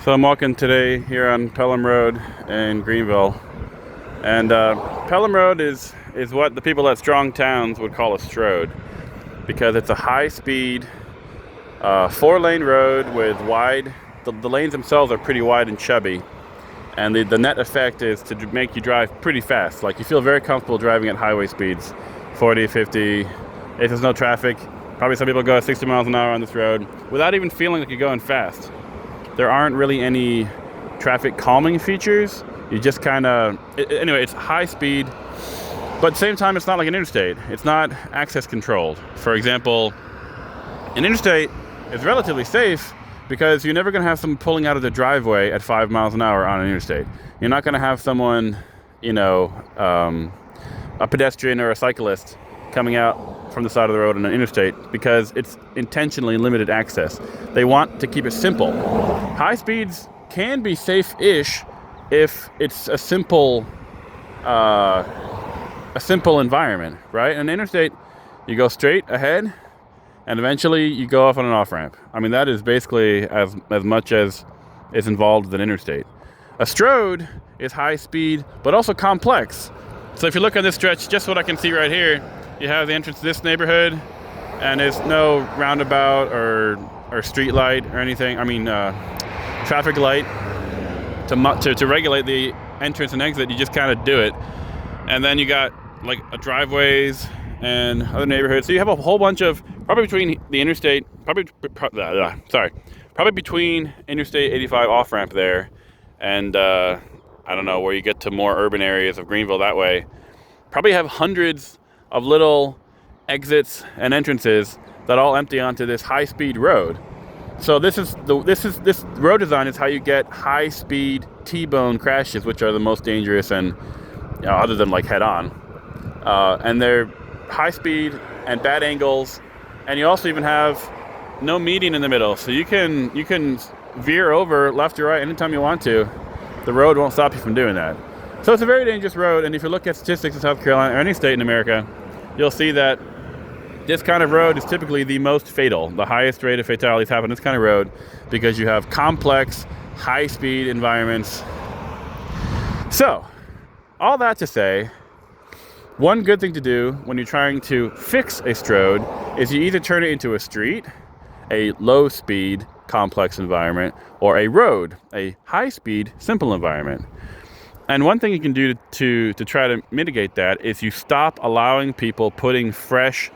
So I'm walking today here on Pelham Road in Greenville, and Pelham Road is what the people at strong towns would call a stroad, because it's a high-speed, four-lane road with wide. The lanes themselves are pretty wide and chubby, and the net effect is to make you drive pretty fast. Like, you feel very comfortable driving at highway speeds, 40, 50. If there's no traffic, probably some people go at 60 miles an hour on this road without even feeling like you're going fast. There aren't really any traffic calming features. You just kind of, anyway, it's high speed, but at the same time, it's not like an interstate. It's not access controlled. For example, an interstate is relatively safe because you're never going to have someone pulling out of the driveway at 5 miles an hour on an interstate. You're not going to have someone, a pedestrian or a cyclist coming out from the side of the road on an interstate, because it's intentionally limited access. They want to keep it simple. High speeds can be safe-ish if it's a simple environment, right? In an interstate, you go straight ahead, and eventually you go off on an off-ramp. I mean, that is basically as much as is involved with an interstate. A stroad is high speed, but also complex. So if you look on this stretch, just what I can see right here, you have the entrance to this neighborhood, and there's no roundabout or street light or anything. I mean, traffic light to regulate the entrance and exit. You just kind of do it, and then you got like driveways and other neighborhoods. So you have a whole bunch of probably between the interstate, probably between Interstate 85 off ramp there, and I don't know where you get to more urban areas of Greenville that way. Probably have hundreds of little exits and entrances that all empty onto this high-speed road. So this road design is how you get high-speed T-bone crashes, which are the most dangerous, and other than like head-on. And they're high-speed and bad angles, and you also even have no median in the middle, so you can veer over left or right anytime you want to. The road won't stop you from doing that. So it's a very dangerous road, and if you look at statistics in South Carolina or any state in America, you'll see that this kind of road is typically the most fatal. The highest rate of fatalities happen on this kind of road because you have complex, high-speed environments. So, all that to say, one good thing to do when you're trying to fix a stroad is you either turn it into a street, a low-speed, complex environment, or a road, a high-speed, simple environment. And one thing you can do to try to mitigate that is you stop allowing people putting fresh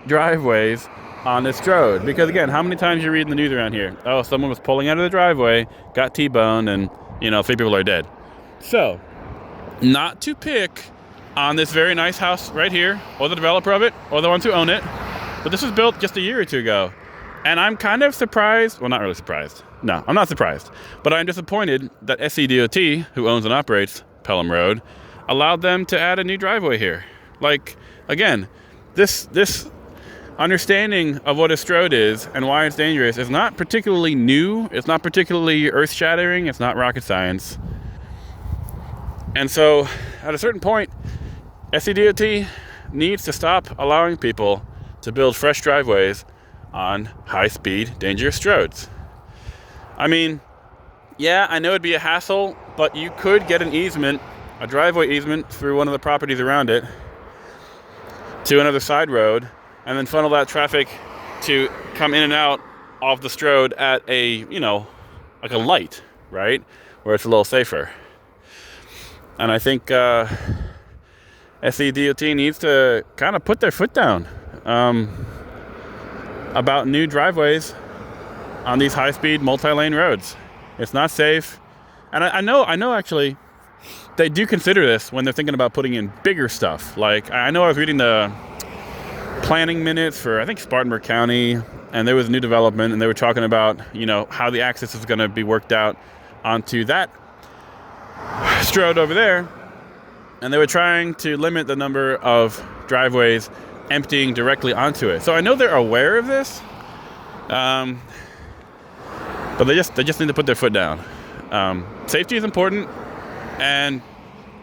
driveways on this road. Because again, how many times you read in the news around here? Oh, someone was pulling out of the driveway, got T-boned, and 3 people are dead. So, not to pick on this very nice house right here, or the developer of it, or the ones who own it, but this was built just a year or two ago. And I'm kind of surprised, well, not really surprised. No, I'm not surprised. But I'm disappointed that SCDOT, who owns and operates Pelham Road, allowed them to add a new driveway here. Like, again, this understanding of what a stroad is and why it's dangerous is not particularly new. It's not particularly earth-shattering. It's not rocket science. And so, at a certain point, SCDOT needs to stop allowing people to build fresh driveways on high-speed, dangerous stroads. I mean, yeah, I know it'd be a hassle, but you could get an easement, a driveway easement through one of the properties around it to another side road, and then funnel that traffic to come in and out of the stroad at a, like a light, right? Where it's a little safer. And I think SCDOT needs to kind of put their foot down about new driveways on these high-speed multi-lane roads. It's not safe. And I know actually they do consider this when they're thinking about putting in bigger stuff. Like, I know I was reading the planning minutes for, I think, Spartanburg County, and there was a new development, and they were talking about, how the access is going to be worked out onto that stroad over there. And they were trying to limit the number of driveways emptying directly onto it. So I know they're aware of this, but they just need to put their foot down. Safety is important, and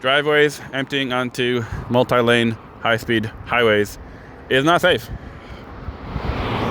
driveways emptying onto multi-lane high-speed highways is not safe.